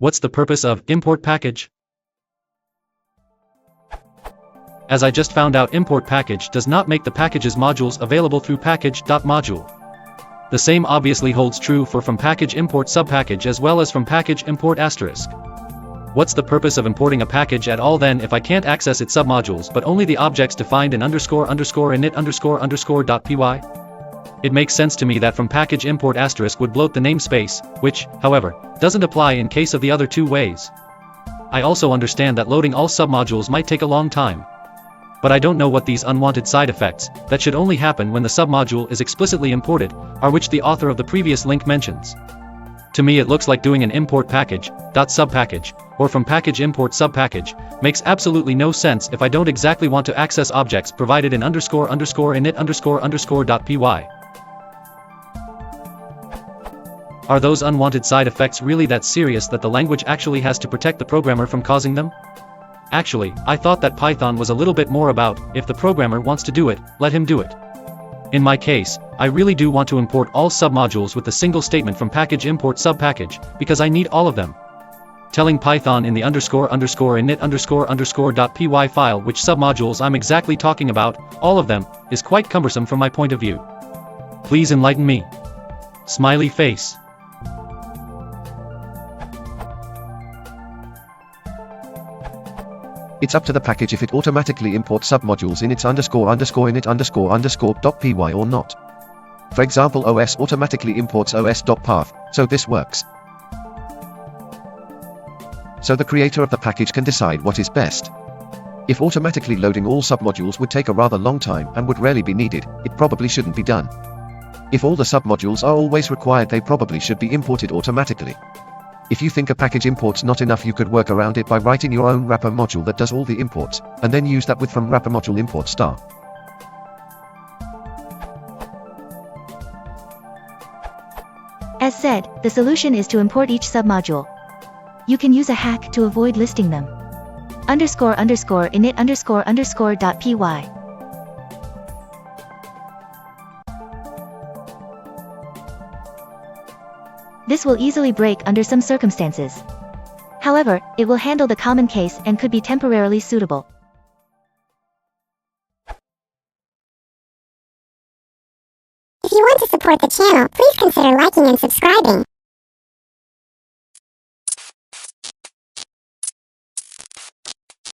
What's the purpose of import package? As I just found out, import package does not make the package's modules available through package.module. The same obviously holds true for from package import subpackage as well as from package import asterisk. What's the purpose of importing a package at all then if I can't access its submodules but only the objects defined in __init___.py? It makes sense to me that from package import asterisk would bloat the namespace, which, however, doesn't apply in case of the other two ways. I also understand that loading all submodules might take a long time. But I don't know what these unwanted side effects, that should only happen when the submodule is explicitly imported, are which the author of the previous link mentions. To me it looks like doing an import package, .subpackage, or from package import subpackage, makes absolutely no sense if I don't exactly want to access objects provided in __init___.py. Are those unwanted side effects really that serious that the language actually has to protect the programmer from causing them? Actually, I thought that Python was a little bit more about, if the programmer wants to do it, let him do it. In my case, I really do want to import all submodules with the single statement from package import subpackage, because I need all of them. Telling Python in the __init__.py file which submodules I'm exactly talking about, all of them, is quite cumbersome from my point of view. Please enlighten me. Smiley face. It's up to the package if it automatically imports submodules in its __init__.py or not. For example, OS automatically imports os.path, so this works. So the creator of the package can decide what is best. If automatically loading all submodules would take a rather long time and would rarely be needed, it probably shouldn't be done. If all the submodules are always required, they probably should be imported automatically. If you think a package import's not enough, you could work around it by writing your own wrapper module that does all the imports, and then use that with from wrapper module import star. As said, the solution is to import each submodule. You can use a hack to avoid listing them. __init___.py. This will easily break under some circumstances. However, it will handle the common case and could be temporarily suitable. If you want to support the channel, please consider liking and subscribing.